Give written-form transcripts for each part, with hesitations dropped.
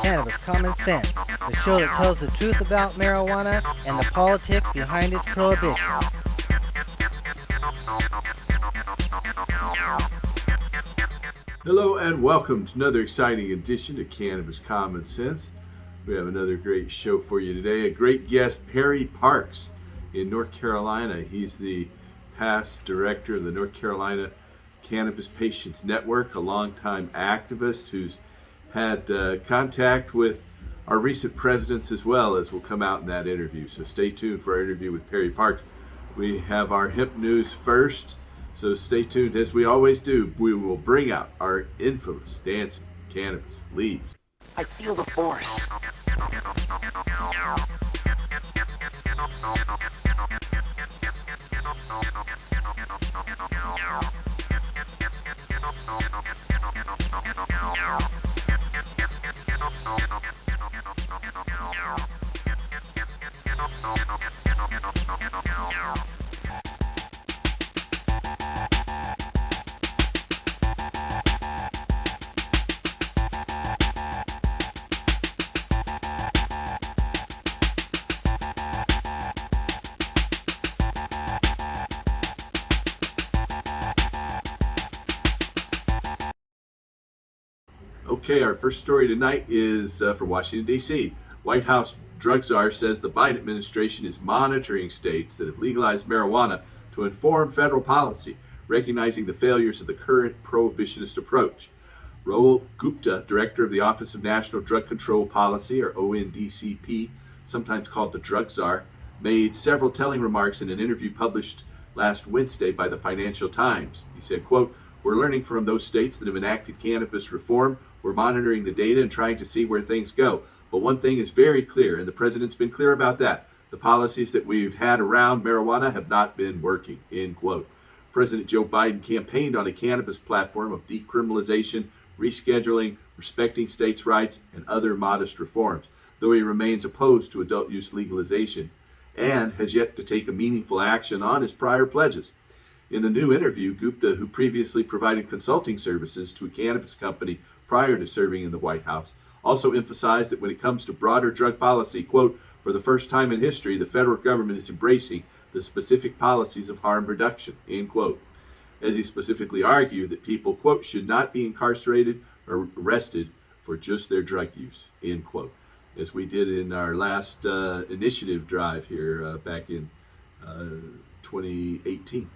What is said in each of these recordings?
Cannabis Common Sense, the show that tells the truth about marijuana and the politics behind its prohibition. Hello and welcome to another exciting edition of Cannabis Common Sense. We have another great show for you today. A great guest, Perry Parks in North Carolina. He's the past director of the North Carolina Cannabis Patients Network, a longtime activist who's had contact with our recent presidents as well, as will come out in that interview. So stay tuned for our interview with Perry Parks. We have our hemp news first, so stay tuned. As we always do, we will bring out our infamous dancing cannabis leaves. I feel the force. Okay, our first story tonight is from Washington, D.C. White House drug czar says the Biden administration is monitoring states that have legalized marijuana to inform federal policy, recognizing the failures of the current prohibitionist approach. Rahul Gupta, director of the Office of National Drug Control Policy, or ONDCP, sometimes called the drug czar, made several telling remarks in an interview published last Wednesday by the Financial Times. He said, quote, "We're learning from those states that have enacted cannabis reform. We're monitoring the data and trying to see where things go. But one thing is very clear, and the president's been clear about that. The policies that we've had around marijuana have not been working," end quote. President Joe Biden campaigned on a cannabis platform of decriminalization, rescheduling, respecting states' rights, and other modest reforms, though he remains opposed to adult use legalization and has yet to take a meaningful action on his prior pledges. In the new interview, Gupta, who previously provided consulting services to a cannabis company prior to serving in the White House, also emphasized that when it comes to broader drug policy, quote, "For the first time in history, the federal government is embracing the specific policies of harm reduction," end quote, as he specifically argued that people, quote, "should not be incarcerated or arrested for just their drug use," end quote, as we did in our last initiative drive here back in 2018.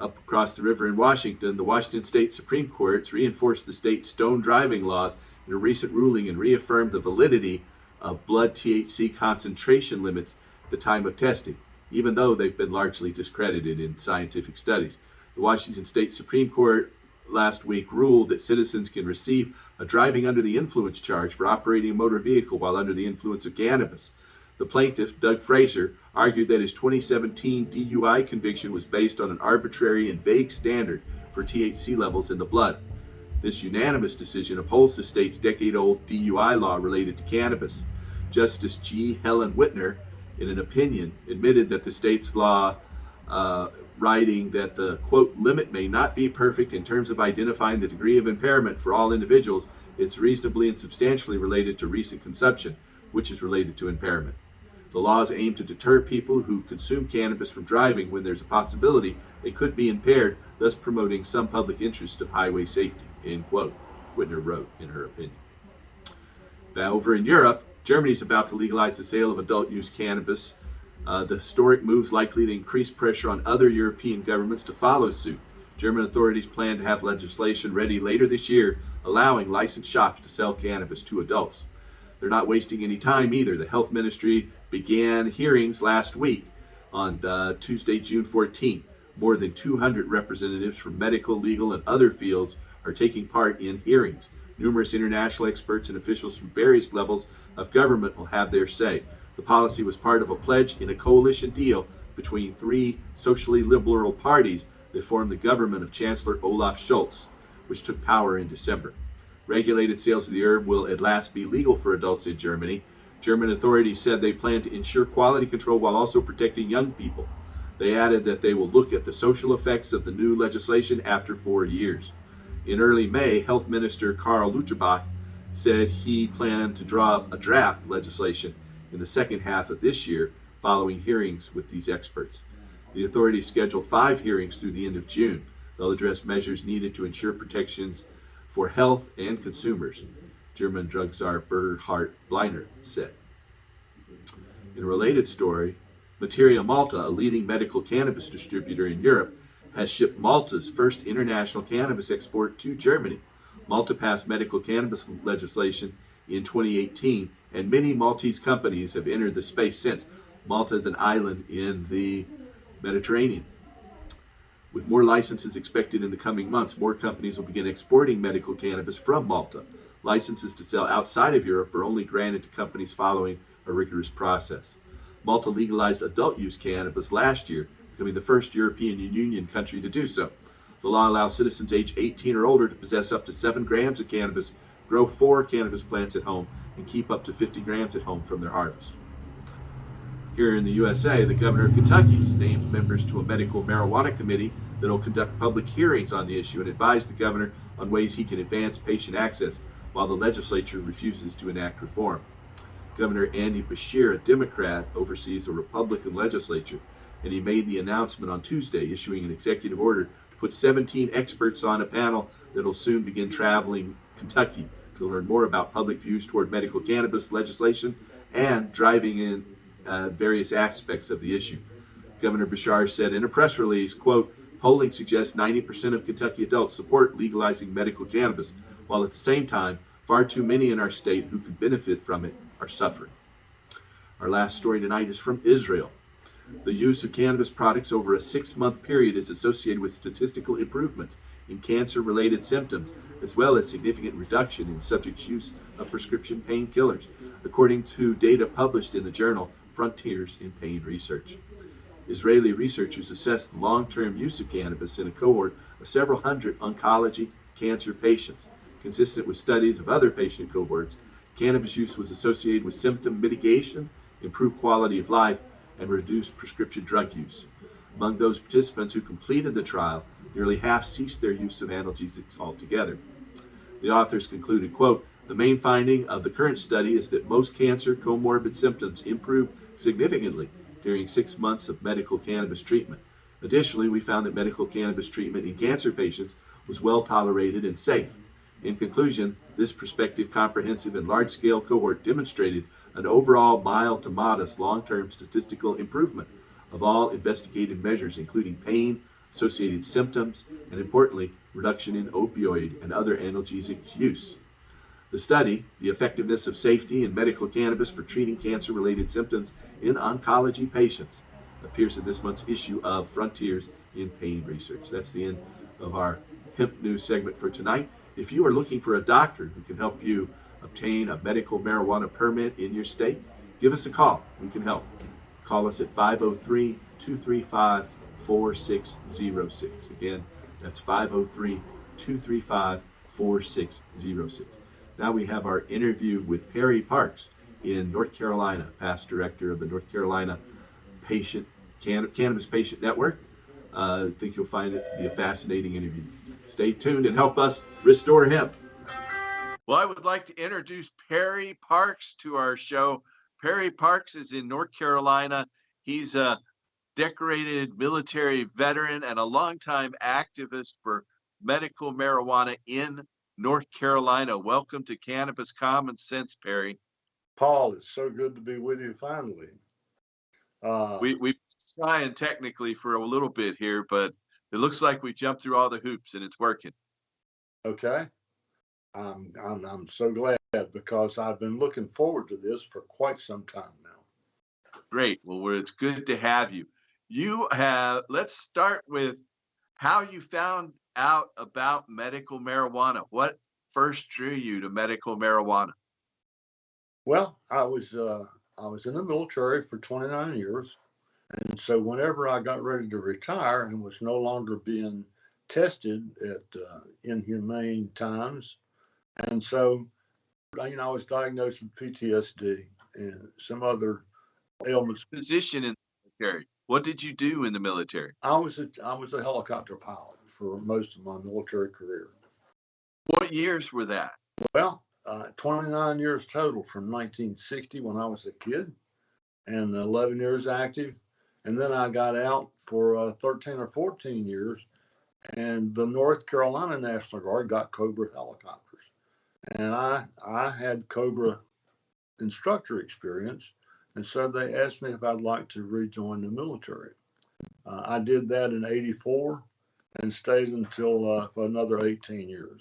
Up across the river in Washington, the Washington State Supreme Court reinforced the state's stone driving laws in a recent ruling and reaffirmed the validity of blood THC concentration limits at the time of testing, even though they've been largely discredited in scientific studies. The Washington State Supreme Court last week ruled that citizens can receive a driving under the influence charge for operating a motor vehicle while under the influence of cannabis. The plaintiff, Doug Fraser, argued that his 2017 DUI conviction was based on an arbitrary and vague standard for THC levels in the blood. This unanimous decision upholds the state's decade-old DUI law related to cannabis. Justice G. Helen Whitner, in an opinion, admitted that the state's law, writing that the, quote, "limit may not be perfect in terms of identifying the degree of impairment for all individuals, it's reasonably and substantially related to recent consumption, which is related to impairment. The laws aim to deter people who consume cannabis from driving when there's a possibility they could be impaired, thus promoting some public interest of highway safety," end quote, Whitner wrote in her opinion. Now, over in Europe, Germany is about to legalize the sale of adult use cannabis. The historic move is likely to increase pressure on other European governments to follow suit. German authorities plan to have legislation ready later this year, allowing licensed shops to sell cannabis to adults. They're not wasting any time either. The health ministry began hearings last week on Tuesday, June 14th. More than 200 representatives from medical, legal, and other fields are taking part in hearings. Numerous international experts and officials from various levels of government will have their say. The policy was part of a pledge in a coalition deal between three socially liberal parties that formed the government of Chancellor Olaf Scholz, which took power in December. Regulated sales of the herb will at last be legal for adults in Germany. German authorities said they plan to ensure quality control while also protecting young people. They added that they will look at the social effects of the new legislation after 4 years. In early May, Health Minister Karl Lauterbach said he planned to draw up a draft legislation in the second half of this year following hearings with these experts. The authority scheduled 5 hearings through the end of June. They'll address measures needed to ensure protections for health and consumers, German drug czar Berhard Bleiner said. In a related story, Materia Malta, a leading medical cannabis distributor in Europe, has shipped Malta's first international cannabis export to Germany. Malta passed medical cannabis legislation in 2018, and many Maltese companies have entered the space since. Malta is an island in the Mediterranean. With more licenses expected in the coming months, more companies will begin exporting medical cannabis from Malta. Licenses to sell outside of Europe are only granted to companies following a rigorous process. Malta legalized adult use cannabis last year, becoming the first European Union country to do so. The law allows citizens aged 18 or older to possess up to 7 grams of cannabis, grow 4 cannabis plants at home, and keep up to 50 grams at home from their harvest. Here in the USA, the governor of Kentucky has named members to a medical marijuana committee that will conduct public hearings on the issue and advise the governor on ways he can advance patient access while the legislature refuses to enact reform. Governor Andy Beshear, a Democrat, oversees a Republican legislature, and he made the announcement on Tuesday, issuing an executive order to put 17 experts on a panel that will soon begin traveling Kentucky to learn more about public views toward medical cannabis legislation and driving in various aspects of the issue. Governor Beshear said in a press release, quote, polling suggests 90% of Kentucky adults support legalizing medical cannabis, while at the same time, far too many in our state who could benefit from it are suffering. Our last story tonight is from Israel. The use of cannabis products over a 6-month period is associated with statistical improvements in cancer-related symptoms, as well as significant reduction in subjects' use of prescription painkillers, according to data published in the journal Frontiers in Pain Research. Israeli researchers assessed the long-term use of cannabis in a cohort of several hundred oncology cancer patients. Consistent with studies of other patient cohorts, cannabis use was associated with symptom mitigation, improved quality of life, and reduced prescription drug use. Among those participants who completed the trial, nearly half ceased their use of analgesics altogether. The authors concluded, quote, the main finding of the current study is that most cancer comorbid symptoms improve significantly during 6 months of medical cannabis treatment. Additionally, we found that medical cannabis treatment in cancer patients was well tolerated and safe. In conclusion, this prospective, comprehensive, and large-scale cohort demonstrated an overall mild to modest long-term statistical improvement of all investigated measures, including pain, associated symptoms, and importantly, reduction in opioid and other analgesic use. The study, the effectiveness of safety in medical cannabis for treating cancer-related symptoms in oncology patients, appears in this month's issue of Frontiers in Pain Research. That's the end of our hemp news segment for tonight. If you are looking for a doctor who can help you obtain a medical marijuana permit in your state, give us a call. We can help. Call us at 503-235-4606. Again, that's 503-235-4606. Now we have our interview with Perry Parks in North Carolina, past director of the North Carolina Cannabis Patient Network. I think you'll find it to be a fascinating interview. Stay tuned and help us restore hemp. Well, I would like to introduce Perry Parks to our show. Perry Parks is in North Carolina. He's a decorated military veteran and a longtime activist for medical marijuana in North Carolina. Welcome to Cannabis Common Sense, Perry. Paul, it's so good to be with you finally. We've been trying technically for a little bit here, but it looks like we jumped through all the hoops and it's working. Okay. I'm so glad because I've been looking forward to this for quite some time now. Great. Well, it's good to have you. Let's start with how you found out about medical marijuana. What first drew you to medical marijuana? Well, I was in the military for 29 years. And so whenever I got ready to retire and was no longer being tested at inhumane times, and so, I was diagnosed with PTSD and some other ailments. Position in the military. What did you do in the military? I was a helicopter pilot for most of my military career. What years were that? Well, 29 years total from 1960 when I was a kid, and 11 years active. And then I got out for 13 or 14 years, and the North Carolina National Guard got Cobra helicopters. And I had Cobra instructor experience, and so they asked me if I'd like to rejoin the military. I did that in '84 and stayed until for another 18 years.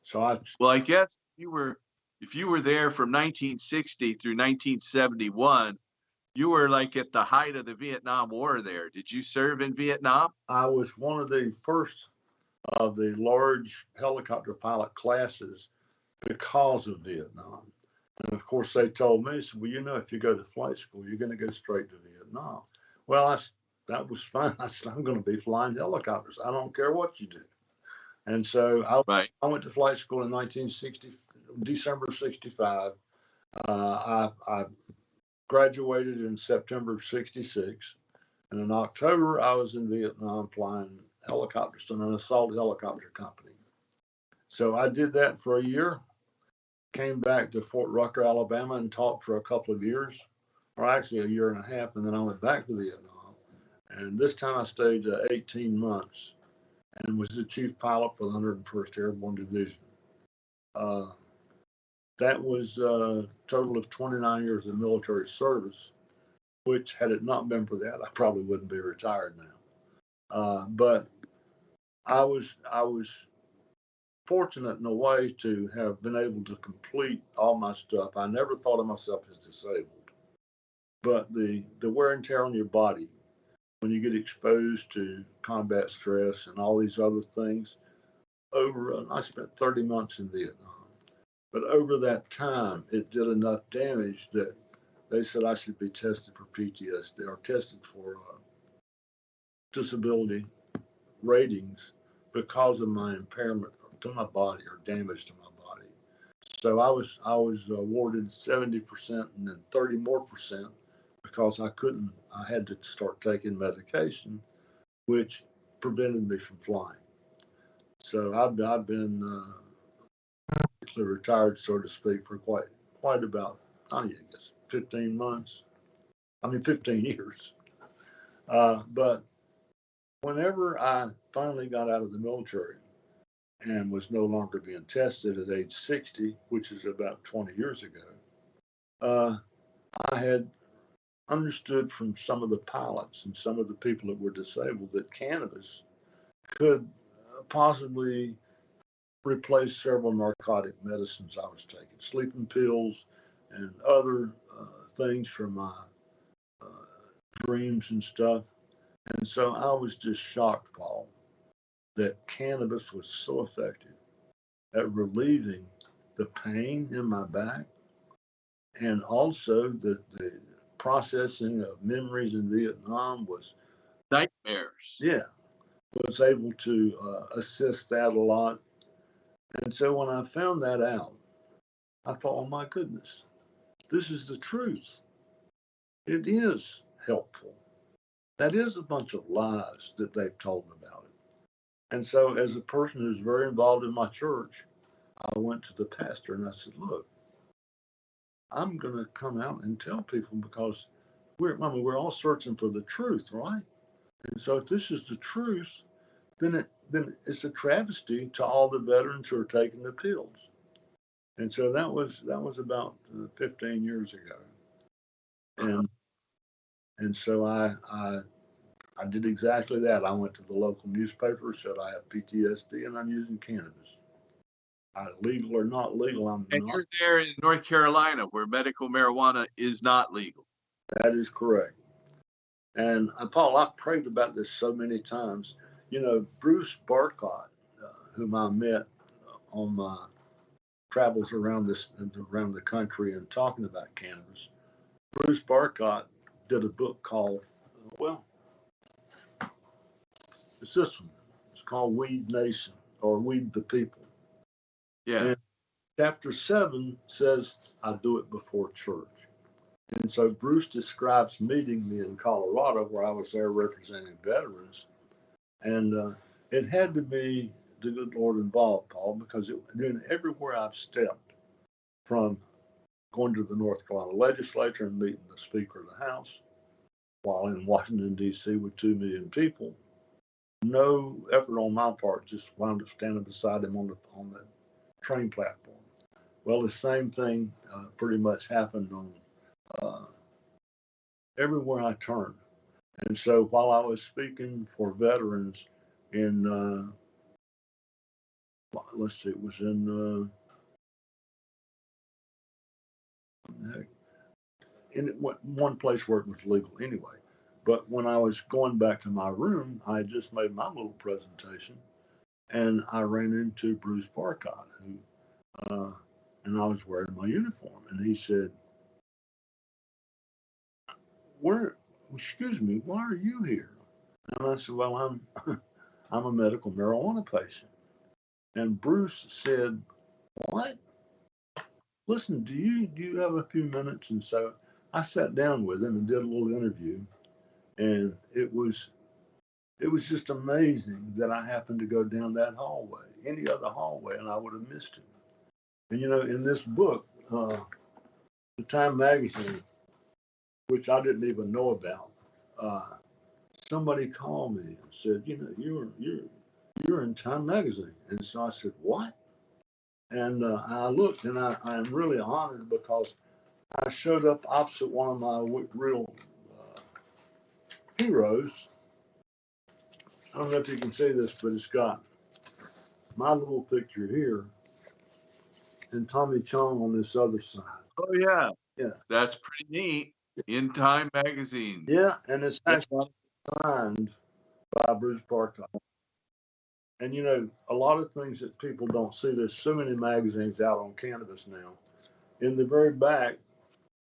So Well, I guess if you were there from 1960 through 1971, you were like at the height of the Vietnam War there. Did you serve in Vietnam? I was one of the first of the large helicopter pilot classes because of Vietnam. And of course, they told me, so, well, you know, if you go to flight school, you're going to go straight to Vietnam. Well, that was fine. I said, I'm going to be flying helicopters. I don't care what you do. And so I went to flight school in 1960, December of 65. I graduated in September of 66. And in October, I was in Vietnam flying helicopters in an assault helicopter company. So I did that for a year, came back to Fort Rucker, Alabama, and taught for a couple of years, or actually a year and a half, and then I went back to Vietnam. And this time I stayed 18 months and was the chief pilot for the 101st Airborne Division. That was a total of 29 years of military service, which had it not been for that, I probably wouldn't be retired now. But I was fortunate in a way to have been able to complete all my stuff. I never thought of myself as disabled, but the wear and tear on your body when you get exposed to combat stress and all these other things. I spent 30 months in Vietnam, but over that time, it did enough damage that they said I should be tested for PTSD or tested for disability ratings because of my impairment to my body or damage to my body. So I was awarded 70% and then 30 more percent because I had to start taking medication, which prevented me from flying. So I've been retired, so to speak, for quite about, I guess, 15 months. 15 years. But whenever I finally got out of the military and was no longer being tested at age 60, which is about 20 years ago, I had understood from some of the pilots and some of the people that were disabled that cannabis could possibly replace several narcotic medicines I was taking, sleeping pills and other things for my dreams and stuff. And so I was just shocked, Paul, that cannabis was so effective at relieving the pain in my back and also the processing of memories in Vietnam was nightmares. Yeah, was able to assist that a lot. And so when I found that out, I thought, oh my goodness, this is the truth. It is helpful. That is a bunch of lies that they've told about it. And so, as a person who's very involved in my church, I went to the pastor and I said, look, I'm going to come out and tell people because we're all searching for the truth, right? And so if this is the truth, then it's a travesty to all the veterans who are taking the pills. And so that was about 15 years ago. And so I did exactly that. I went to the local newspaper, said I have PTSD and I'm using cannabis. Legal or not legal, I'm and not. You're there in North Carolina where medical marijuana is not legal. That is correct. And Paul, I've prayed about this so many times. You know, Bruce Barcott, whom I met on my travels around the country and talking about cannabis. Bruce Barcott did a book called, well, it's this one. It's called Weed Nation or Weed the People. Yeah. And chapter 7 says, I do it before church. And so Bruce describes meeting me in Colorado where I was there representing veterans. And it had to be the good Lord involved, Paul, because everywhere I've stepped, from going to the North Carolina legislature and meeting the Speaker of the House while in Washington, D.C. with 2 million people. No effort on my part, just wound up standing beside him on the train platform. Well, the same thing pretty much happened on uh, everywhere I turned. And so while I was speaking for veterans in, let's see, it was in, in one place where it was legal anyway. But when I was going back to my room, I had just made my little presentation, and I ran into Bruce Barcott, and I was wearing my uniform, and he said, "Where? Excuse me, why are you here?" And I said, "Well, I'm a medical marijuana patient." And Bruce said, "What? Listen, do you have a few minutes?" And so I sat down with him and did a little interview, and it was just amazing that I happened to go down that hallway. Any other hallway, and I would have missed him. And in this book, the Time magazine, which I didn't even know about, uh, somebody called me and said, you're in Time magazine. And so I said, what? And I looked, and I am really honored because I showed up opposite one of my real uh, heroes. I don't know if you can see this, but it's got my little picture here and Tommy Chong on this other side. Oh yeah, Yeah, that's pretty neat. In Time magazine. yeah, and it's Yeah. actually signed by Bruce Barcott. And a lot of things that people don't see. There's so many magazines out on cannabis now. In the very back,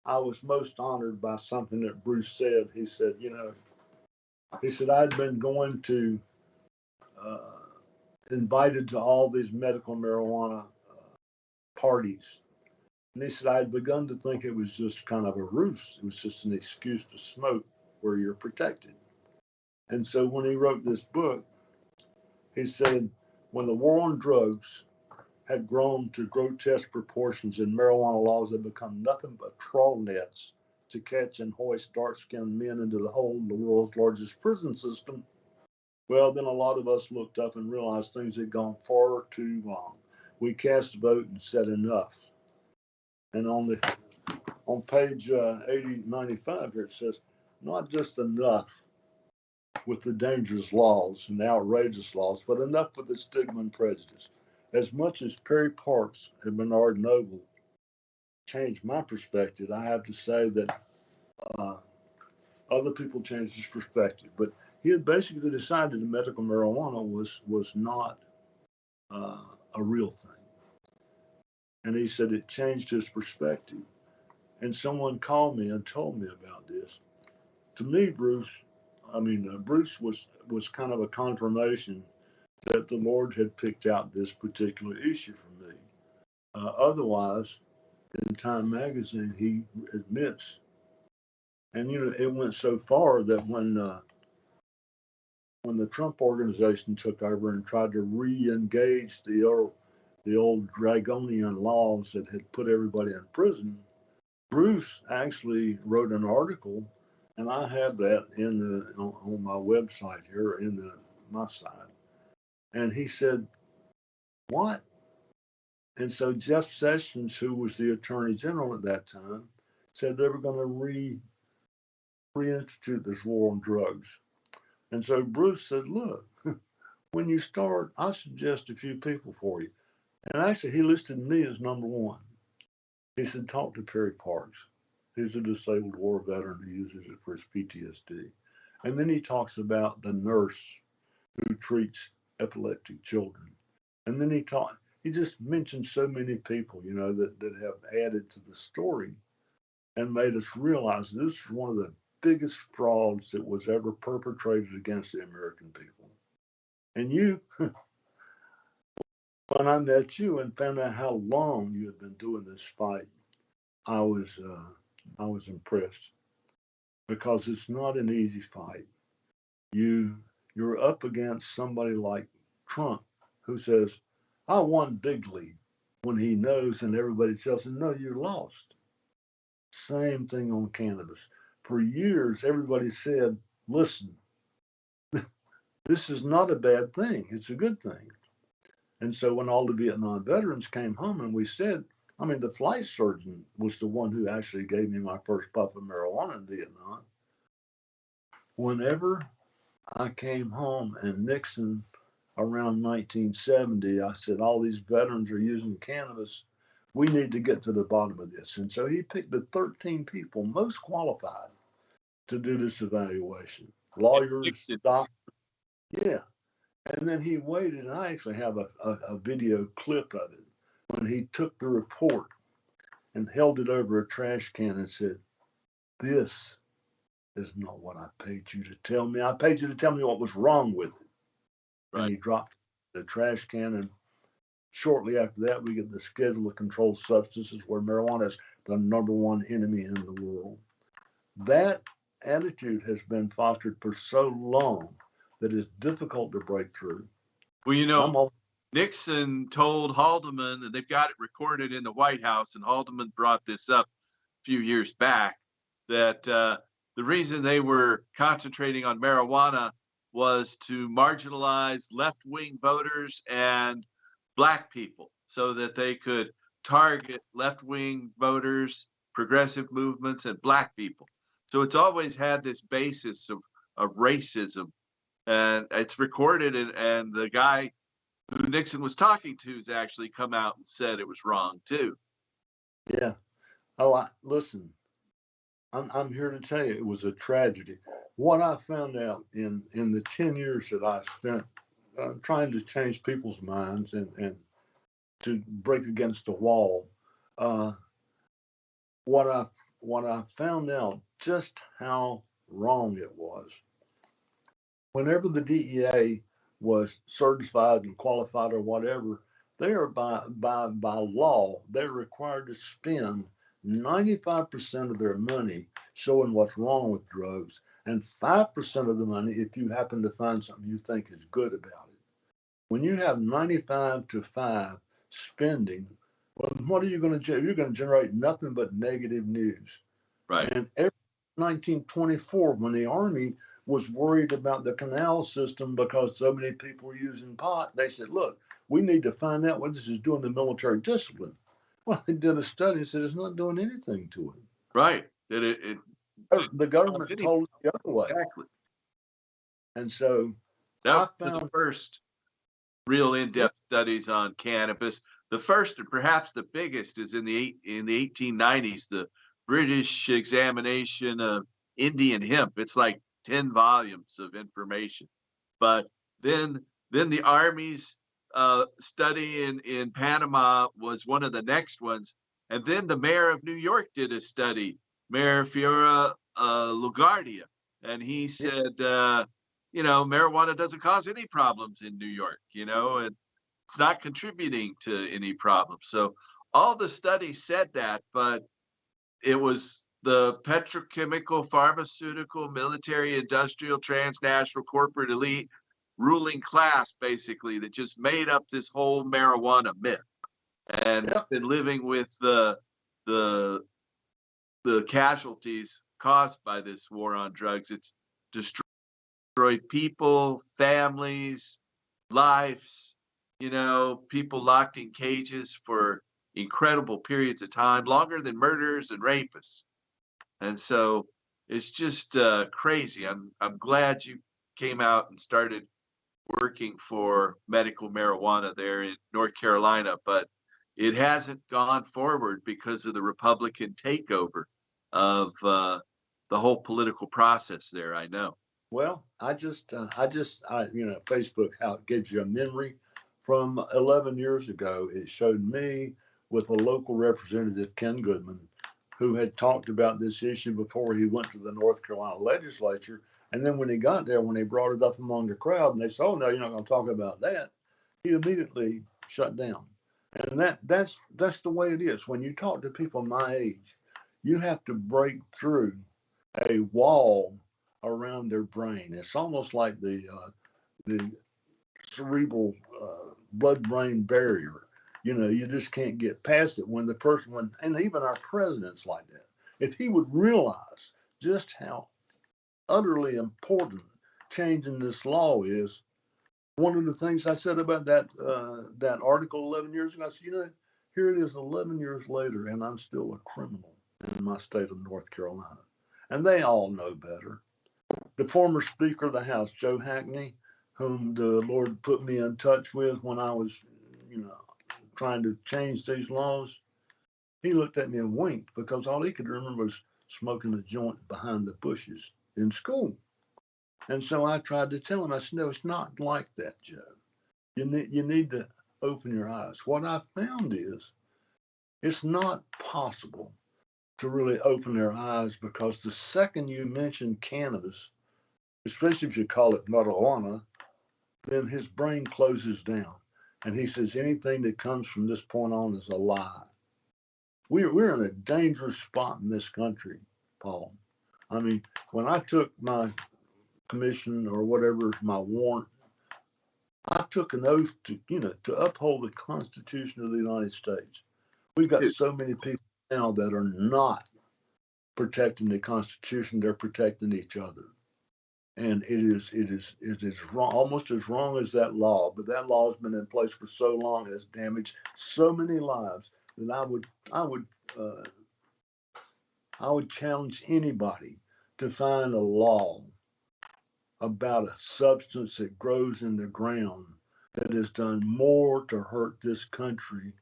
I was most honored by something that Bruce said. He said I'd been going to uh, invited to all these medical marijuana parties. And he said I'd begun to think it was just kind of a ruse. It was just an excuse to smoke where you're protected. And so when he wrote this book, he said, when the war on drugs had grown to grotesque proportions and marijuana laws had become nothing but trawl nets to catch and hoist dark skinned men into the hold of the world's largest prison system, well, then a lot of us looked up and realized things had gone far too long. We cast a vote and said enough. And on page 8095 here it says, not just enough with the dangerous laws and the outrageous laws, but enough with the stigma and prejudice. As much as Perry Parks and Bernard Noble changed my perspective, I have to say that uh, other people changed his perspective. But he had basically decided that medical marijuana was not uh, a real thing, and he said it changed his perspective. And someone called me and told me about this. To me, Bruce was kind of a confirmation that the Lord had picked out this particular issue for me. Otherwise, in Time magazine, he admits, and it went so far that when the Trump organization took over and tried to re-engage the old draconian laws that had put everybody in prison, Bruce actually wrote an article, and I have that on my website here my side. And he said, "What?" And so Jeff Sessions, who was the Attorney General at that time, said they were going to reinstitute this war on drugs. And so Bruce said, "Look, when you start, I suggest a few people for you." And actually, he listed me as number one. He said, "Talk to Perry Parks. He's a disabled war veteran who uses it for his PTSD." And then he talks about the nurse who treats epileptic children. And then he just mentioned so many people, that have added to the story and made us realize this is one of the biggest frauds that was ever perpetrated against the American people. And when I met you and found out how long you had been doing this fight, I was impressed because it's not an easy fight. You you're up against somebody like Trump who says, "I won big lead." when he knows and everybody tells him, no, you're lost. Same thing on cannabis. For years, everybody said, listen, this is not a bad thing. It's a good thing. And so when all the Vietnam veterans came home and we said, I mean, the flight surgeon was the one who actually gave me my first puff of marijuana in Vietnam. Whenever I came home and Nixon around 1970, I said, all these veterans are using cannabis. We need to get to the bottom of this. And so he picked the 13 people most qualified to do this evaluation. Lawyers, doctors, yeah. And then he waited, and I actually have a video clip of it when he took the report and held it over a trash can and said, this is not what I paid you to tell me. I paid you to tell me what was wrong with it. Right. And he dropped the trash can. And shortly after that, we get the schedule of controlled substances where marijuana is the number one enemy in the world. That attitude has been fostered for so long that it's difficult to break through. Well, you know, Nixon told Haldeman, and they've got it recorded in the White House, and Haldeman brought this up a few years back, that the reason they were concentrating on marijuana was to marginalize left-wing voters and Black people so that they could target left-wing voters, progressive movements, and Black people. So it's always had this basis of racism, and it's recorded, and the guy who Nixon was talking to has actually come out and said it was wrong too. Yeah. Oh, listen, I'm here to tell you, it was a tragedy. What I found out in the 10 years that I spent trying to change people's minds and to break against the wall, what I found out just how wrong it was. Whenever the DEA was certified and qualified or whatever, they are by law, they're required to spend 95% of their money showing what's wrong with drugs, and 5% of the money if you happen to find something you think is good about it. When you have 95 to 5 spending, well, what are you going to do? You're going to generate nothing but negative news. Right. And every 1924, when the Army was worried about the canal system because so many people were using pot, they said, look, we need to find out what this is doing to military discipline. Well, they did a study and said it's not doing anything to it. Right. The government told us the other way. Exactly. And so that was the first real in-depth studies on cannabis. The first and perhaps the biggest is in the 1890s, the British examination of Indian hemp. It's like 10 volumes of information. But then the Army's study in Panama was one of the next ones. And then the mayor of New York did a study, Mayor Fiora LaGuardia, and he said, marijuana doesn't cause any problems in New York, and it's not contributing to any problems. So all the studies said that, but it was the petrochemical, pharmaceutical, military, industrial, transnational, corporate elite ruling class, basically, that just made up this whole marijuana myth and been living with the casualties caused by this war on drugs. It's destroyed people, families, lives, people locked in cages for incredible periods of time, longer than murderers and rapists. And so it's just crazy. I'm glad you came out and started working for medical marijuana there in North Carolina, but it hasn't gone forward because of the Republican takeover of the whole political process there. I know. Well, Facebook, how it gives you a memory from 11 years ago. It showed me with a local representative, Ken Goodman, who had talked about this issue before he went to the North Carolina legislature. And then when he got there, when he brought it up among the crowd and they said, oh, no, you're not going to talk about that, he immediately shut down. And that's the way it is. When you talk to people my age, you have to break through a wall around their brain. It's almost like the cerebral blood-brain barrier. You just can't get past it when the person, and even our president's like that. If he would realize just how utterly important changing this law is, one of the things I said about that article 11 years ago, I said, here it is 11 years later, and I'm still a criminal in my state of North Carolina. And they all know better. The former Speaker of the House, Joe Hackney, whom the Lord put me in touch with when I was, trying to change these laws, he looked at me and winked because all he could remember was smoking a joint behind the bushes in school. And so I tried to tell him, I said, no, it's not like that, Joe. You need to open your eyes. What I found is it's not possible to really open their eyes because the second you mention cannabis, especially if you call it marijuana, then his brain closes down. And he says anything that comes from this point on is a lie. We're in a dangerous spot in this country, Paul. I mean, when I took my commission or whatever, my warrant, I took an oath to uphold the Constitution of the United States. We've got so many people now that are not protecting the Constitution; they're protecting each other, and it is wrong, almost as wrong as that law. But that law has been in place for so long; it has damaged so many lives that uh, I would challenge anybody to find a law about a substance that grows in the ground that has done more to hurt this country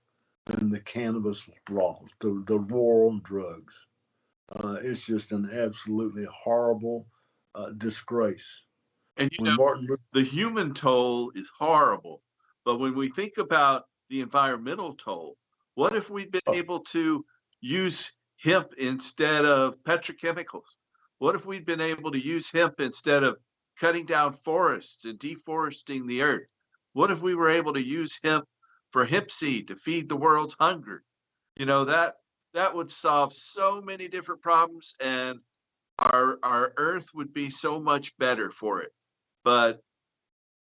than the cannabis laws, the war on drugs. It's just an absolutely horrible disgrace. And When Martin Luther, the human toll is horrible. But when we think about the environmental toll, what if we'd been oh, able to use hemp instead of petrochemicals? What if we'd been able to use hemp instead of cutting down forests and deforesting the earth? What if we were able to use hemp for hemp seed to feed the world's hunger? That would solve so many different problems, and our earth would be so much better for it. But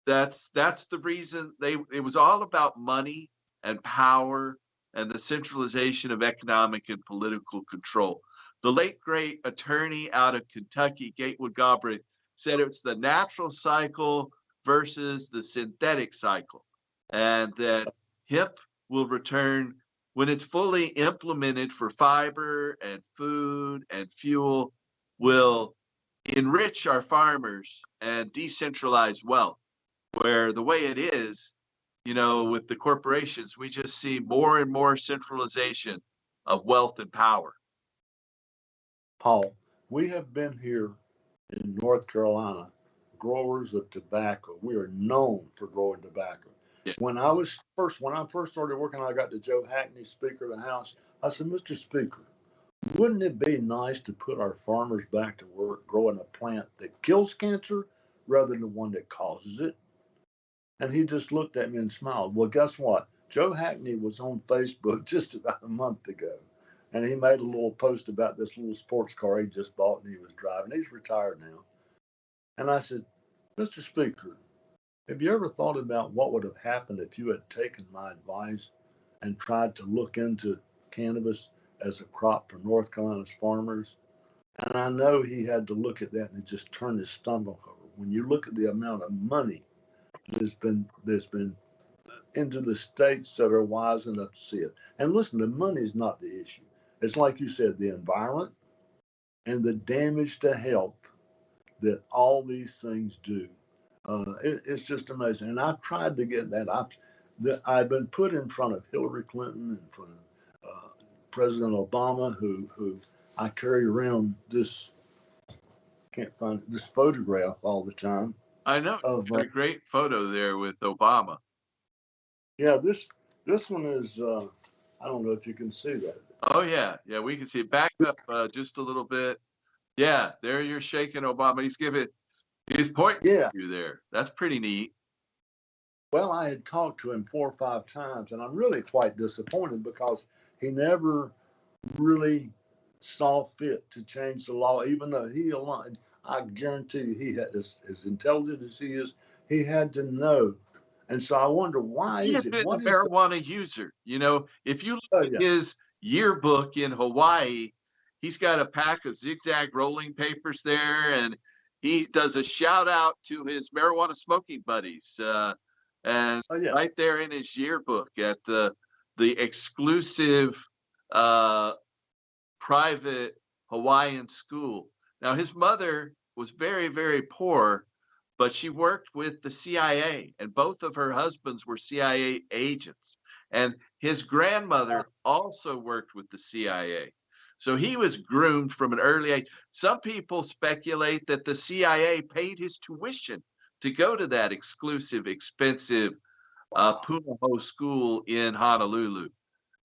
that's the reason it was all about money and power and the centralization of economic and political control. The late great attorney out of Kentucky, Gatewood Galbraith, said it's the natural cycle versus the synthetic cycle, and that hemp will return when it's fully implemented for fiber and food and fuel, will enrich our farmers and decentralize wealth. Where the way it is, with the corporations, we just see more and more centralization of wealth and power. Paul, we have been here in North Carolina growers of tobacco. We are known for growing tobacco. Yeah. When I first started working, I got to Joe Hackney, Speaker of the House. I said, Mr. Speaker, wouldn't it be nice to put our farmers back to work growing a plant that kills cancer rather than one that causes it? And he just looked at me and smiled. Well, guess what? Joe Hackney was on Facebook just about a month ago, and he made a little post about this little sports car he just bought and he was driving. He's retired now. And I said, Mr. Speaker, have you ever thought about what would have happened if you had taken my advice and tried to look into cannabis as a crop for North Carolina's farmers? And I know he had to look at that and just turn his stomach over. When you look at the amount of money there's been into the states that are wise enough to see it. And listen, the money is not the issue. It's like you said, the environment and the damage to health that all these things do. It's just amazing. And I've tried to get that. I've been put in front of Hillary Clinton and front of President Obama, who I carry around this, can't find it, this photograph all the time. I know. Of You got a great photo there with Obama. yeah, this one is. I don't know if you can see that. Oh yeah, we can see it. Back up just a little bit. Yeah, there you're shaking Obama. He's pointing Yeah. at you there. That's pretty neat. Well, I had talked to him 4 or 5 times, and I'm really quite disappointed because he never really saw fit to change the law, even though he aligned. I guarantee you, he had as intelligent as he is. He had to know And so I wonder, why He is had it? been a What is the? marijuana user. You know, if you Oh look at yeah, his yearbook in Hawaii, he's got a pack of zigzag rolling papers there, and he does a shout out to his marijuana smoking buddies. And oh yeah, right there in his yearbook at the exclusive uh, private Hawaiian school. Now, his mother was very, very poor, but she worked with the CIA, and both of her husbands were CIA agents. And his grandmother also worked with the CIA. So he was groomed from an early age. Some people speculate that the CIA paid his tuition to go to that exclusive, expensive wow, Punahou school in Honolulu.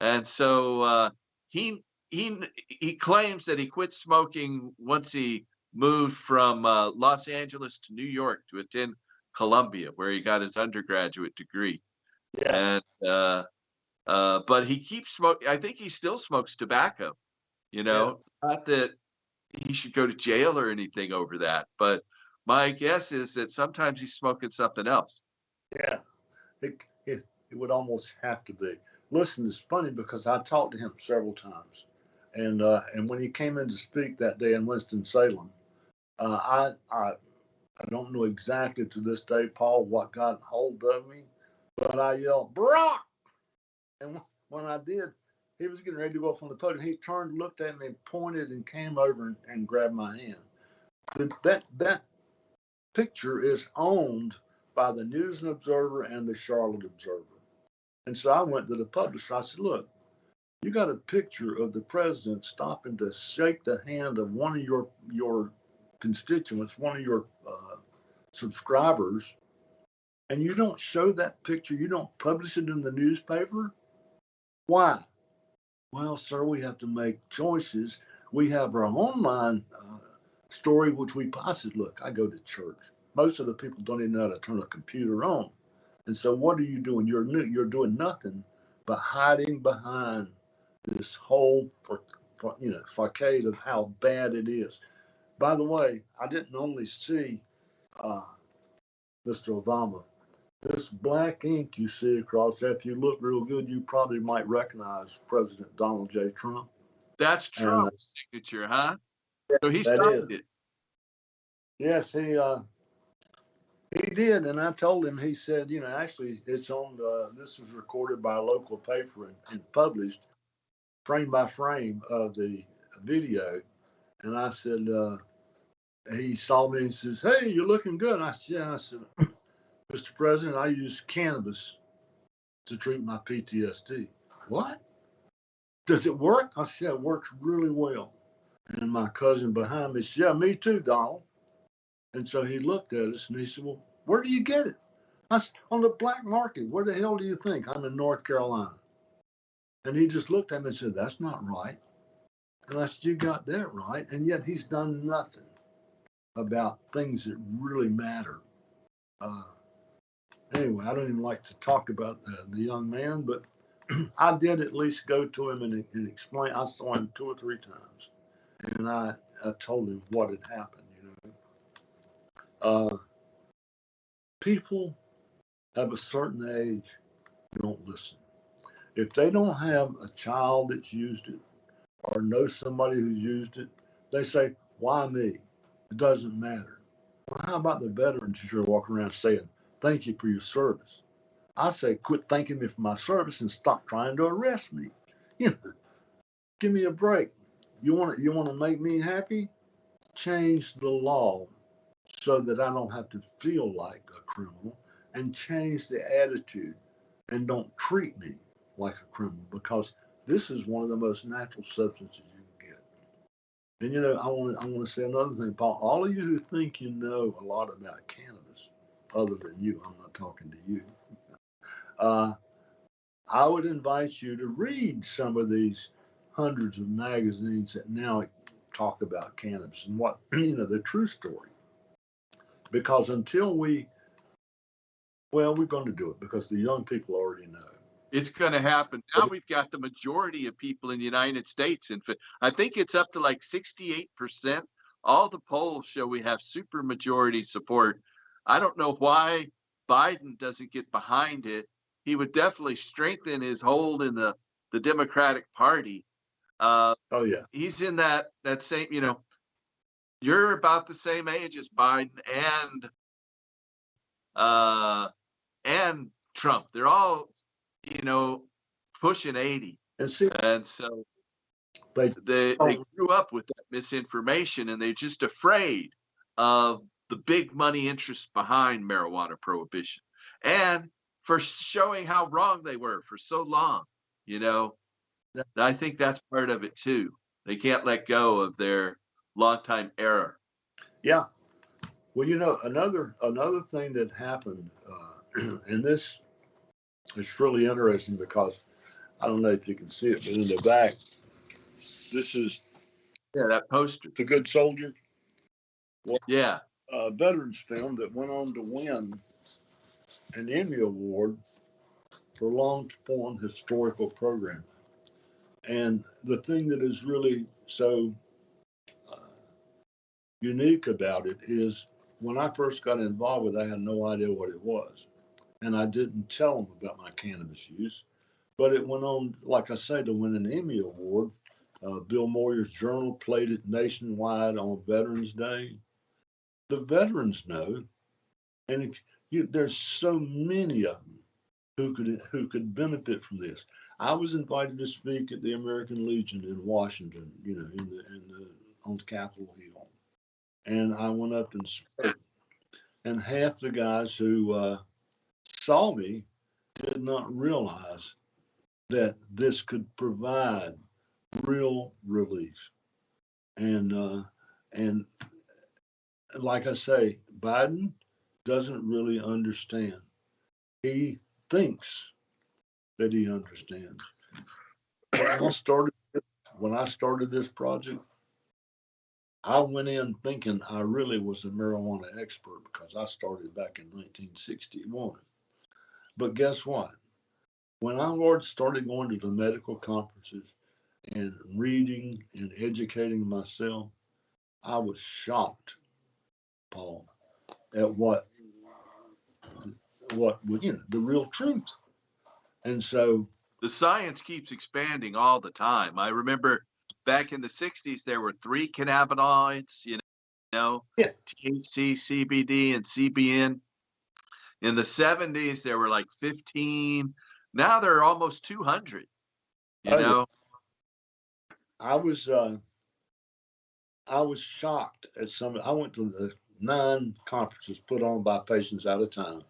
And so he he claims that he quit smoking once he moved from Los Angeles to New York to attend Columbia, where he got his undergraduate degree. yeah, And but he keeps smoking. I think he still smokes tobacco. You yeah, know, not that he should go to jail or anything over that, but my guess is that sometimes he's smoking something else. yeah. It would almost have to be. Listen, it's funny because I talked to him several times, and when he came in to speak that day in Winston Salem, I don't know exactly to this day, Paul, what got hold of me, but I yelled, Brock! And when I did, he was getting ready to go off on the podium. He turned, looked at me, pointed, and came over and grabbed my hand. That picture is owned by the News and Observer and the Charlotte Observer. And so I went to the publisher. I said, look, you got a picture of the president stopping to shake the hand of one of your constituents, one of your subscribers, and you don't show that picture, you don't publish it in the newspaper. Why? Well, sir, we have to make choices. We have our online story, which we posit. Look, I go to church. Most of the people don't even know how to turn a computer on. And so, what are you doing? You're doing nothing but hiding behind this whole facade of how bad it is. By the way, I didn't only see uh, Mr. Obama. This black ink you see across there, if you look real good, you probably might recognize President Donald J. Trump. That's And Trump's signature, huh? So he that is, signed it. yes, he did. And I told him, he said, actually, it's on this was recorded by a local paper and published frame by frame of the video. And I said, he saw me and he says, hey, you're looking good. And I said, yeah. I said, Mr. President, I use cannabis to treat my PTSD. What? Does it work? I said, it works really well. And my cousin behind me said, yeah, me too, Donald. And so he looked at us and he said, well, where do you get it? I said, on the black market. Where the hell do you think? I'm in North Carolina. And he just looked at me and said, that's not right. And I said, you got that right. And yet he's done nothing about things that really matter. Uh, anyway, I don't even like to talk about the young man, but I did at least go to him and explain. I saw him 2 or 3 times, and I told him what had happened. Uh, people of a certain age don't listen. If they don't have a child that's used it or know somebody who's used it, they say, "Why me? It doesn't matter." Well, how about the veterans that are walking around saying, "Thank you for your service"? I say, quit thanking me for my service and stop trying to arrest me. You know, give me a break. You want to make me happy? Change the law so that I don't have to feel like a criminal, and change the attitude and don't treat me like a criminal, because this is one of the most natural substances you can get. And I want to say another thing, Paul. All of you who think you know a lot about cannabis, other than you, I'm not talking to you. Uh, I would invite you to read some of these hundreds of magazines that now talk about cannabis and what the true story. Because until we're going to do it because the young people already know. It's going to happen. Now we've got the majority of people in the United States. In fact, I think it's up to like 68%. All the polls show we have super majority support. I don't know why Biden doesn't get behind it, he would definitely strengthen his hold in the Democratic Party. Uh, Oh yeah. he's in that same, you're about the same age as Biden uh, and Trump. They're all, pushing 80, And see, and so they they grew up with that misinformation, and they're just afraid of the big money interests behind marijuana prohibition, and for showing how wrong they were for so long. You know, I think that's part of it too. They can't let go of their longtime error. yeah. Well, another thing that happened, and this is really interesting because I don't know if you can see it, but in the back, this is Yeah, that poster. The Good Soldier. Well, Yeah. a veterans film that went on to win an Emmy Award for long form historical programming. And the thing that is really so uh, unique about it is when I first got involved with it, I had no idea what it was. And I didn't tell them about my cannabis use. But it went on, like I say, to win an Emmy Award. Bill Moyer's Journal played it nationwide on Veterans Day. The veterans know, and there's so many of them who could benefit from this. I was invited to speak at the American Legion in Washington, on Capitol Hill, and I went up and spoke. And half the guys who saw me did not realize that this could provide real relief. And like I say, Biden doesn't really understand. He thinks that he understands. When I started this project, I went in thinking I really was a marijuana expert because I started back in 1961. But guess what? When I started going to the medical conferences and reading and educating myself, I was shocked, Paul, at what the real truth. And so, The science keeps expanding all the time. I remember back in the 60s, there were 3 cannabinoids, yeah, THC, CBD, and CBN. In the 70s, there were like 15. Now there are almost 200, you oh, yeah. know? I was uh, I was shocked at some. I went to the 9 conferences put on by Patients Out of Time,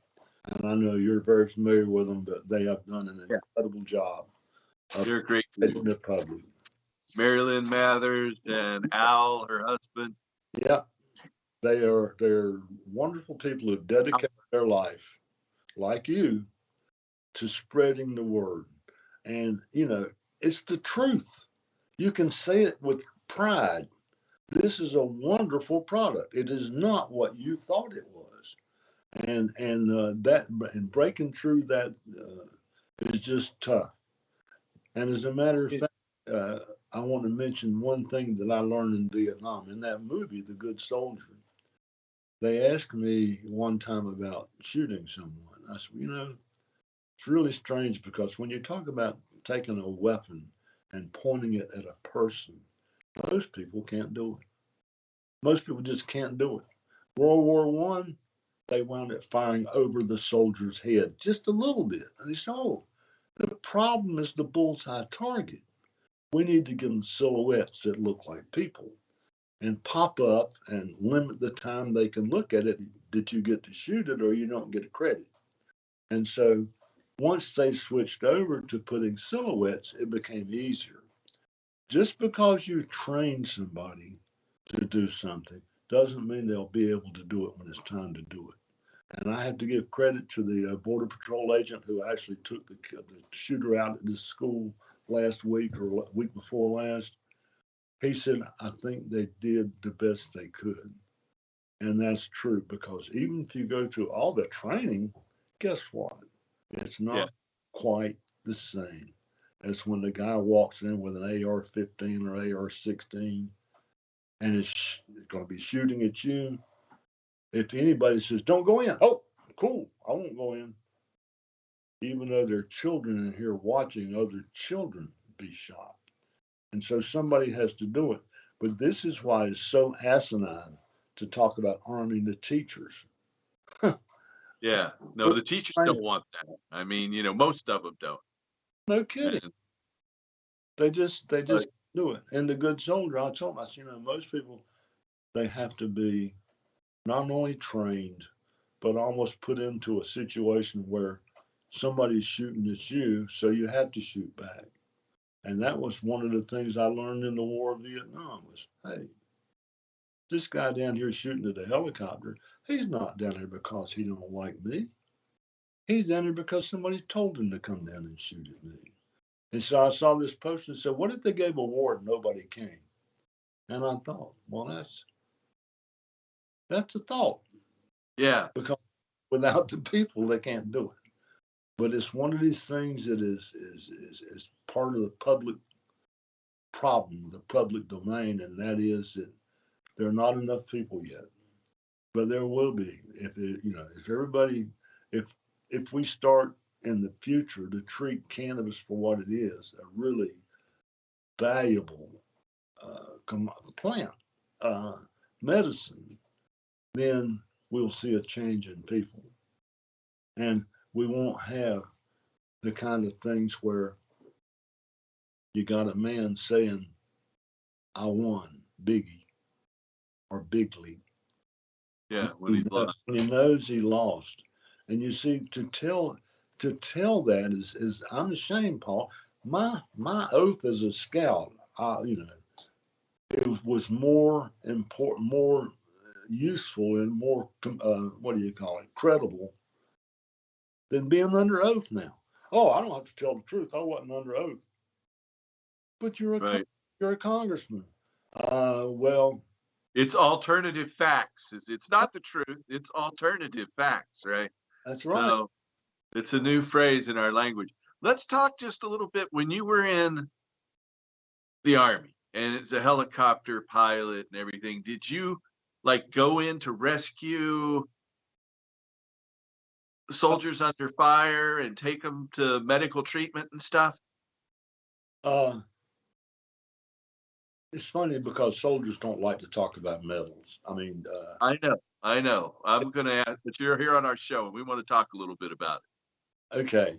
and I know you're very familiar with them, but they have done an incredible job of They're great. educating the public. Marilyn Mathers and Al, her husband. Yeah, they're wonderful people who dedicate their life, like you, to spreading the word. And it's the truth. You can say it with pride. This is a wonderful product. It is not what you thought it was, and breaking through that is just tough. And as a matter of fact, I want to mention one thing that I learned in Vietnam. In that movie, The Good Soldier, they asked me one time about shooting someone. I said, it's really strange because when you talk about taking a weapon and pointing it at a person, most people can't do it. Most people just can't do it. World War One, they wound up firing over the soldier's head just a little bit. And they said, oh, the problem is the bullseye target. We need to give them silhouettes that look like people and pop up and limit the time they can look at it that you get to shoot it or you don't get a credit. And so once they switched over to putting silhouettes, it became easier. Just because you train somebody to do something doesn't mean they'll be able to do it when it's time to do it. And I have to give credit to the Border Patrol agent who actually took the shooter out at this school last week or week before last. He said, I think they did the best they could. And that's true because even if you go through all the training, guess what? It's not quite the same as when the guy walks in with an AR-15 or AR-16 and is going to be shooting at you. If anybody says, don't go in, oh, cool. I won't go in, even though there are children in here watching other children be shot. And so somebody has to do it. But this is why it's so asinine to talk about arming the teachers. Yeah. No, the teachers don't want that. I mean, most of them don't. No kidding. And, They just but do it. And the good soldier, I told him, I said, most people, they have to be not only trained, but almost put into a situation where somebody's shooting at you, so you have to shoot back. And that was one of the things I learned in the War of Vietnam was, hey, this guy down here shooting at the helicopter, he's not down here because he don't like me. He's down here because somebody told him to come down and shoot at me. And so I saw this post and said, what if they gave a war and nobody came? And I thought, well, that's a thought. yeah, Because without the people, they can't do it. But it's one of these things that is part of the public problem, the public domain, and that is that there are not enough people yet. But there will be if everybody if if we start in the future to treat cannabis for what it is, a really valuable plant, uh, medicine, then we'll see a change in people, and we won't have the kind of things where you got a man saying, "I won, Biggie or Big League." yeah. When he's lost. When he knows he lost, and you see, to tell that is I'm ashamed, Paul. My oath as a scout, it was more important, more useful, and more what do you call it, credible than being under oath now. Oh, I don't have to tell the truth. I wasn't under oath, but Right. you're a congressman. Well, It's alternative facts. It's not the truth. It's alternative facts, right? that's right. So it's a new phrase in our language. Let's talk just a little bit when you were in the Army and it's a helicopter pilot and everything. Did you like go in to rescue soldiers under fire and take them to medical treatment and stuff? Uh, it's funny because soldiers don't like to talk about medals. I mean, I know, I know. I'm going to ask, but you're here on our show and we want to talk a little bit about okay,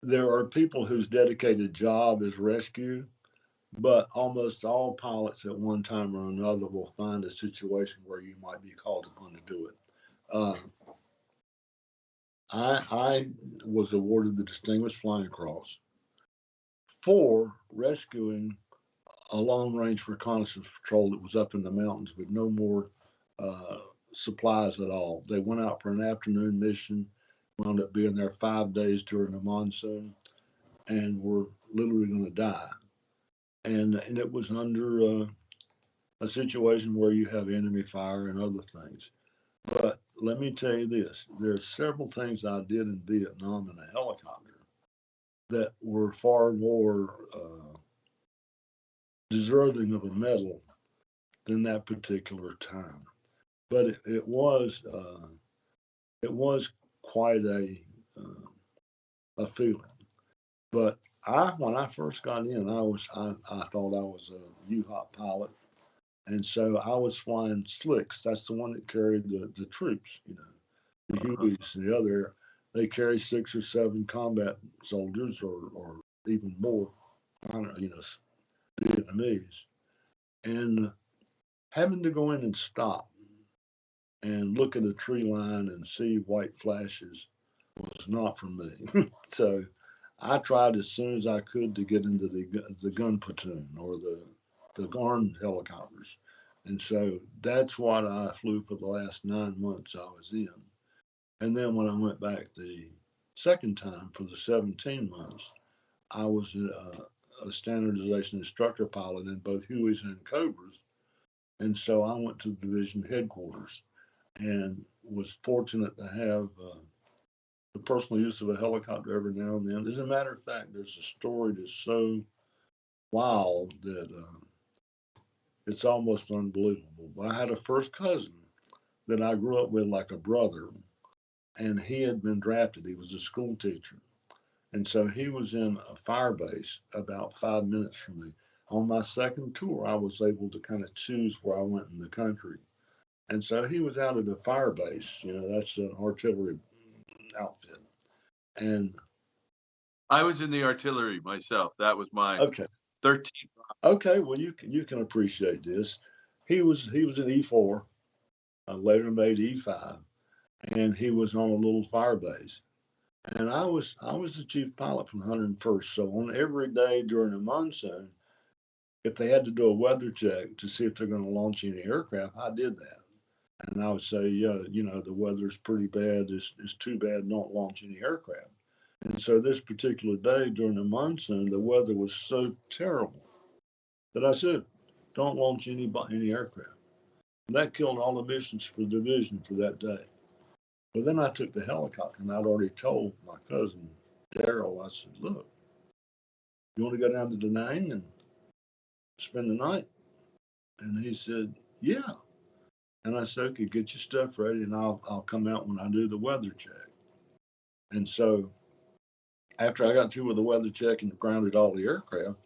there are people whose dedicated job is rescue, but almost all pilots at one time or another will find a situation where you might be called upon to do it. Uh, I was awarded the Distinguished Flying Cross for rescuing a long range reconnaissance patrol that was up in the mountains with no more uh, supplies at all. They went out for an afternoon mission, wound up being there 5 days during the monsoon, and were literally going to die. And it was under a situation where you have enemy fire and other things. But let me tell you this: there are several things I did in Vietnam in a helicopter that were far more deserving of a medal than that particular time. But it was quite a feeling. But when I first got in, I thought I was a U-Hop pilot, and so I was flying slicks. That's the one that carried the troops, the it. Hueys and the other. They carry 6 or 7 combat soldiers, or even more, I don't know, Vietnamese, and having to go in and stop and look at a tree line and see white flashes was not for me. So I tried as soon as I could to get into the gun platoon or the armed helicopters, and so that's what I flew for the last 9 months I was in. And then when I went back the second time for the 17 months, I was a standardization instructor pilot in both Hueys and Cobras, and so I went to the division headquarters and was fortunate to have the personal use of a helicopter every now and then. As a matter of fact, there's a story that's so wild that it's almost unbelievable. But I had a first cousin that I grew up with like a brother, and he had been drafted. He was a school teacher. And so he was in a fire base about 5 minutes from me. On my second tour, I was able to kind of choose where I went in the country. And so he was out at a fire base. That's an artillery outfit. And I was in the artillery myself. That was my okay, 13th. okay, well you can appreciate this. He was an E4, later made E5, and he was on a little fire base. And I was the chief pilot from 101st. So on every day during the monsoon, if they had to do a weather check to see if they're going to launch any aircraft, I did that. And I would say, yeah, the weather's pretty bad. It's too bad don't launch any aircraft. And so this particular day during the monsoon, the weather was so terrible that I said, don't launch any aircraft. And that killed all the missions for the division for that day. But then I took the helicopter, and I'd already told my cousin Daryl, I said, look, you want to go down to Da Nang and spend the night? And he said, yeah. And I said, okay, get your stuff ready, and I'll come out when I do the weather check. And so after I got through with the weather check and grounded all the aircraft,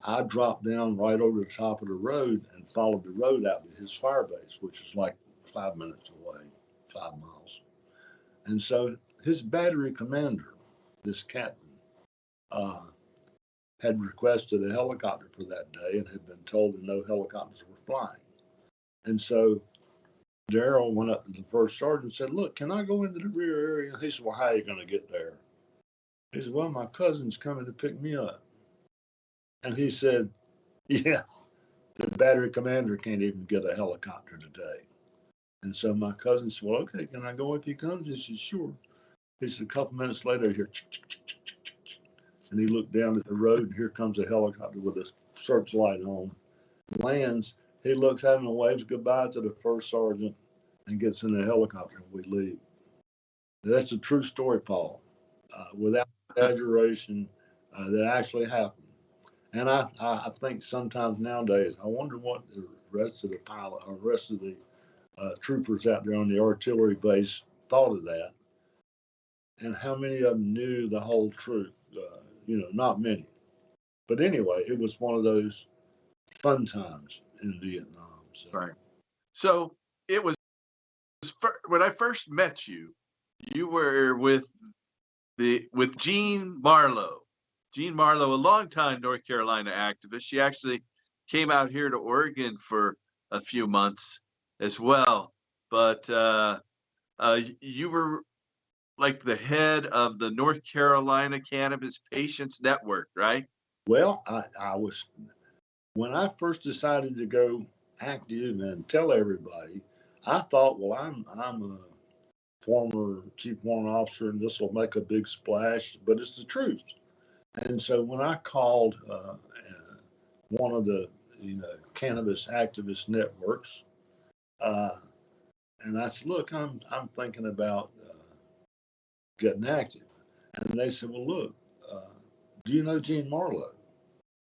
I dropped down right over the top of the road and followed the road out to his fire base, which is like 5 minutes away, 5 miles. And so his battery commander, this captain, uh, had requested a helicopter for that day and had been told that no helicopters were flying. And so Daryl went up to the first sergeant and said, look, can I go into the rear area? He said, well, how are you going to get there? He said, well, my cousin's coming to pick me up. And he said, yeah, the battery commander can't even get a helicopter today. And so my cousin said, well, okay, can I go if he comes? He said, sure. He said, a couple minutes later, I hear, and he looked down at the road, and here comes a helicopter with a searchlight on. Lands, he looks at him and waves goodbye to the first sergeant and gets in the helicopter, and we leave. That's a true story, Paul, without exaggeration, that actually happened. And I think sometimes nowadays, I wonder what the rest of the pilot or rest of the troopers out there on the artillery base thought of that, and how many of them knew the whole truth. Not many. But anyway, it was one of those fun times in Vietnam. So. Right. So it was when I first met you, you were with Jean Marlowe. Jean Marlowe, a longtime North Carolina activist. She actually came out here to Oregon for a few months as well. But you were like the head of the North Carolina Cannabis Patients Network, right? Well, I was, when I first decided to go active and tell everybody, I thought, well, I'm a former chief warrant officer, and this will make a big splash, but it's the truth. And so when I called one of the cannabis activist networks, and I said, look, I'm thinking about getting active, and they said, well, look, do you know Jean Marlowe?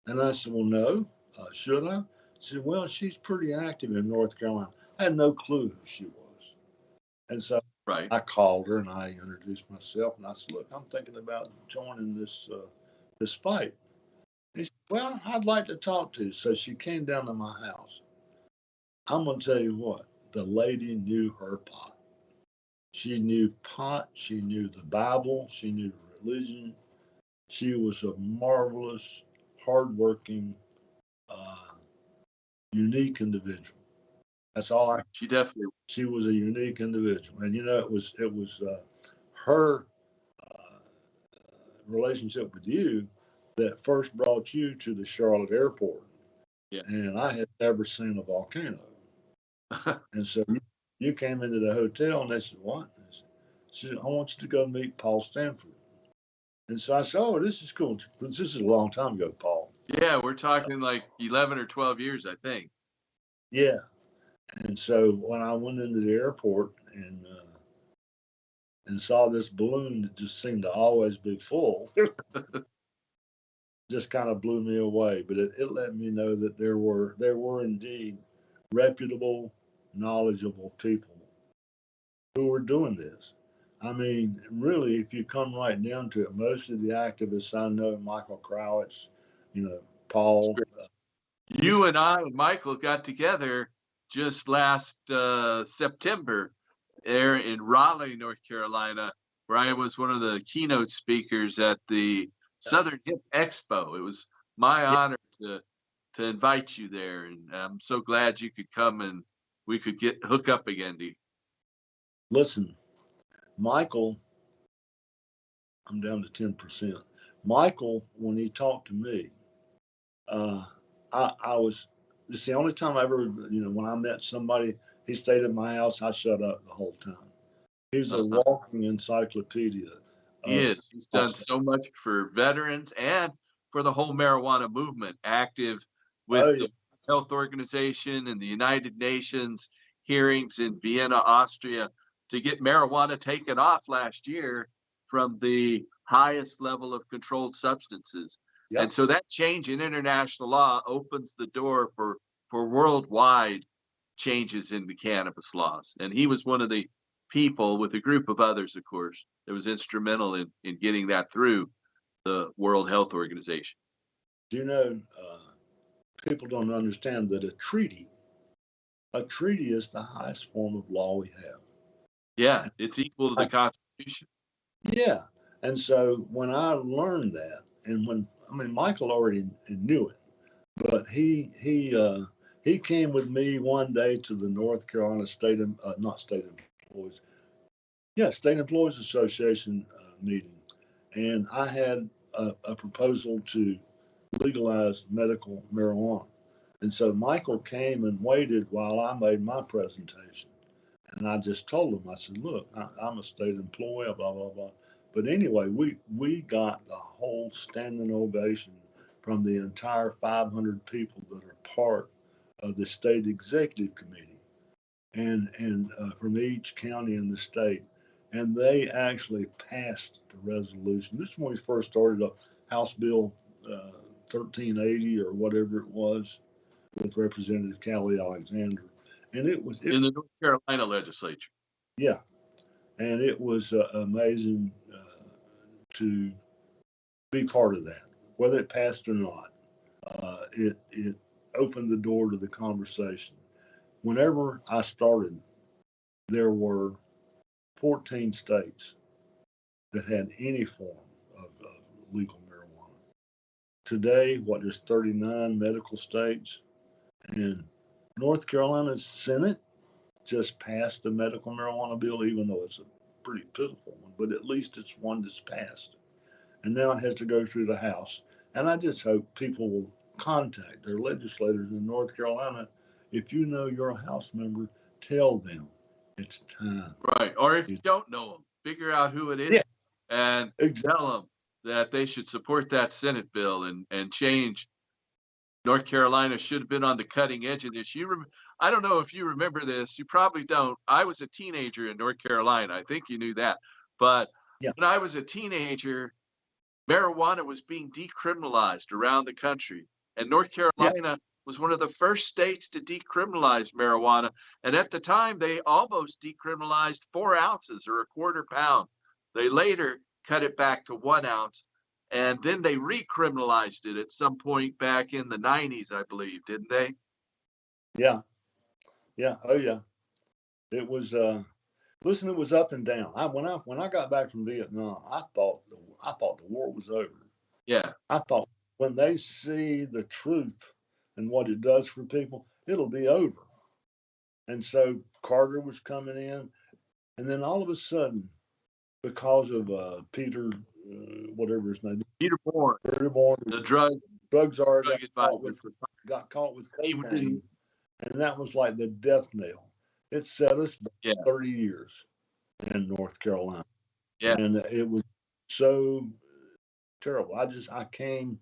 And I said, well, no. Should I? She said, well, she's pretty active in North Carolina. I had no clue who she was. And so right. I called her and I introduced myself and I said, look, I'm thinking about joining this fight. He said, well, I'd like to talk to you. So she came down to my house. I'm going to tell you what, the lady knew her pot. She knew pot. She knew the Bible. She knew religion. She was a marvelous, hardworking, uh, unique individual. That's all I. She definitely. She was a unique individual, and it was her relationship with you that first brought you to the Charlotte airport. Yeah. And I had never seen a volcano, and so you came into the hotel, and they said, "What?" She said, "I want you to go meet Paul Stanford." And so I said, "Oh, this is cool. This is a long time ago, Paul." Yeah, we're talking like 11 or 12 years, I think. Yeah. And so when I went into the airport and saw this balloon that just seemed to always be full, just kind of blew me away. But it let me know that there were indeed reputable knowledgeable people who are doing this. I mean, really, if you come right down to it, most of the activists I know, Michael Crowitz, you know, Paul, You and I and Michael got together just last September there in Raleigh, North Carolina, where I was one of the keynote speakers at the Southern Hip Expo. It was my yeah, honor to invite you there, and I'm so glad you could come and we could get hook up again. listen, Michael, I'm down to 10%. Michael, when he talked to me, uh, I was, it's the only time I ever, you know, when I met somebody, he stayed at my house, I shut up the whole time. He's a Uh-huh. walking encyclopedia He of is. He's done awesome. so much for veterans and for the whole marijuana movement, active Oh, with yeah. the Health Organization and the United Nations hearings in Vienna, Austria, to get marijuana taken off last year from the highest level of controlled substances. And Yep. so that change in international law opens the door for worldwide changes in the cannabis laws. And he was one of the people, with a group of others, of course, that was instrumental in getting that through the World Health Organization. Do you know, people don't understand that a treaty is the highest form of law we have. Yeah, it's equal to the I, Constitution. yeah. And so when I learned that, and when, I mean, Michael already knew it, but he came with me one day to the North Carolina not state employees, yeah, State Employees Association meeting, and I had a proposal to legalize medical marijuana. And so Michael came and waited while I made my presentation. And I just told him, I said, look, I'm a state employee, blah, blah, blah. But anyway, we got the whole standing ovation from the entire 500 people that are part of the state executive committee and from each county in the state. And they actually passed the resolution. This is when we first started up House Bill 1380 or whatever it was with Representative Callie Alexander. And In the North Carolina legislature. yeah, and it was amazing to be part of that, whether it passed or not. It opened the door to the conversation. Whenever I started, there were 14 states that had any form of legal marijuana. Today, what, there's 39 medical states, and North Carolina's Senate just passed a medical marijuana bill, even though it's a pretty pitiful one, but at least it's one that's passed. And now it has to go through the House. And I just hope people will contact their legislators in North Carolina. If you know you're a House member, tell them it's time. Right. Or if you don't know them, figure out who it is Yeah, and exactly. tell them that they should support that Senate bill and change. North Carolina should have been on the cutting edge of this. I don't know if you remember this. You probably don't. I was a teenager in North Carolina. I think you knew that. But Yeah, when I was a teenager, marijuana was being decriminalized around the country. And North yeah, Carolina was one of the first states to decriminalize marijuana. And at the time, they almost decriminalized 4 ounces or a quarter pound. They later cut it back to 1 ounce. And then they recriminalized it at some point back in the 90s, I believe, didn't they? yeah, yeah. Oh, yeah. It was. Listen, it was up and down. When I got back from Vietnam, I thought the war was over. Yeah. I thought when they see the truth and what it does for people, it'll be over. And so Carter was coming in, and then all of a sudden, because of Peter, whatever his name, Peter Bourne, Peter Bourne, the drug drug czar, advisor for got caught with he cocaine, and that was like the death knell. It set us back yeah, 30 years in North Carolina, yeah. and it was so terrible. I came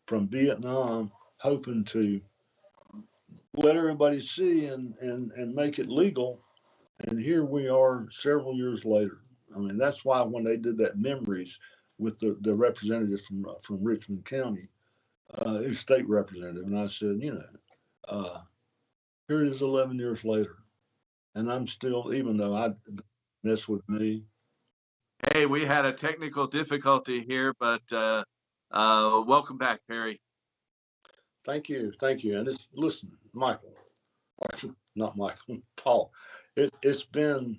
from Vietnam hoping to let everybody see and make it legal. And here we are several years later. I mean, that's why when they did that memories with the representative from Richmond County, he was state representative, and I said, you know, here it is 11 years later. and I'm still, even though I mess with me. Hey, we had a technical difficulty here, but welcome back, Perry. Thank you, and it's listen, Michael, not Michael, Paul. It's been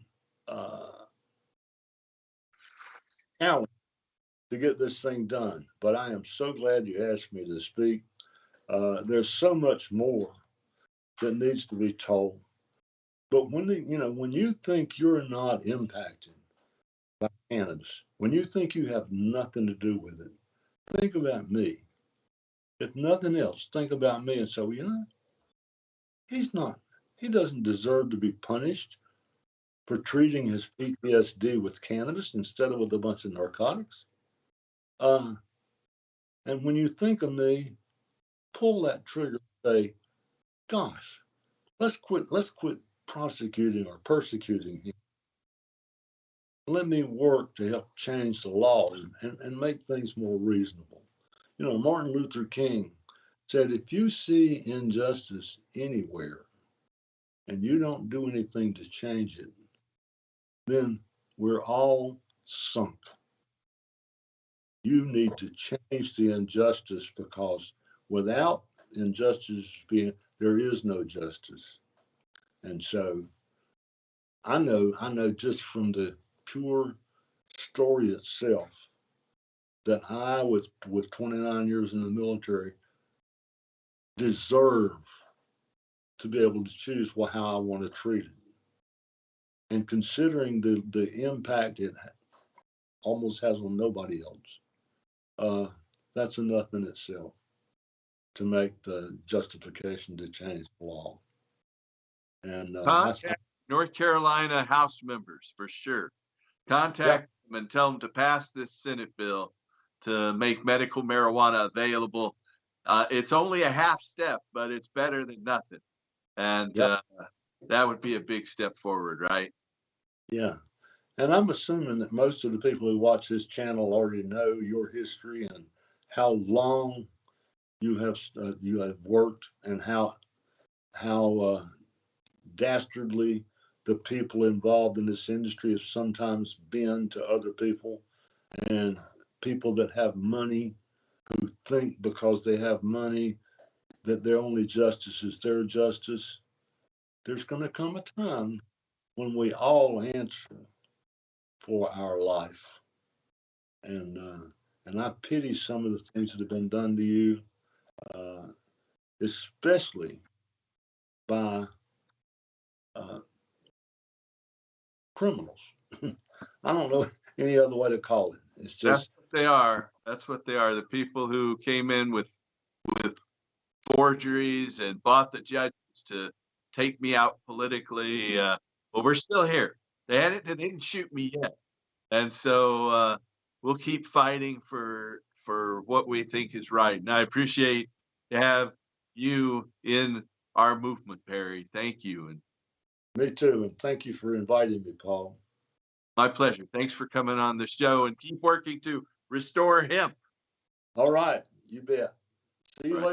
challenging to get this thing done, but I am so glad you asked me to speak. There's so much more that needs to be told. But when you think you're not impacted by cannabis, when you think you have nothing to do with it, think about me. If nothing else, think about me and say, well, he's not, he doesn't deserve to be punished for treating his PTSD with cannabis instead of with a bunch of narcotics. Uh, and when you think of me, pull that trigger and say, gosh, let's quit prosecuting or persecuting him. Let me work to help change the law and make things more reasonable. Martin Luther King said, if you see injustice anywhere and you don't do anything to change it, then we're all sunk. You need to change the injustice, because without injustice being, there is no justice. And so I know just from the pure story itself that I, with 29 years in the military, deserve to be able to choose how I want to treat it. And considering the impact it almost has on nobody else, that's enough in itself to make the justification to change the law. And Contact North Carolina House members for sure. Contact them and tell them to pass this Senate bill to make medical marijuana available. It's only a half step, but it's better than nothing. And that would be a big step forward, right? Yeah. And I'm assuming that most of the people who watch this channel already know your history and how long you have worked, and how dastardly the people involved in this industry have sometimes been to other people, and people that have money who think because they have money that their only justice is their justice. There's going to come a time when we all answer for our life, and I pity some of the things that have been done to you, especially by criminals. I don't know any other way to call it. It's That's just, what they are. That's what they are. The people who came in with forgeries and bought the judges to take me out politically. Well, we're still here. They didn't shoot me yet, and so we'll keep fighting for what we think is right. And I appreciate to have you in our movement, Perry. Thank you, and me too. And thank you for inviting me, Paul. my pleasure. Thanks for coming on the show, and keep working to restore hemp. All right. You bet. See you later.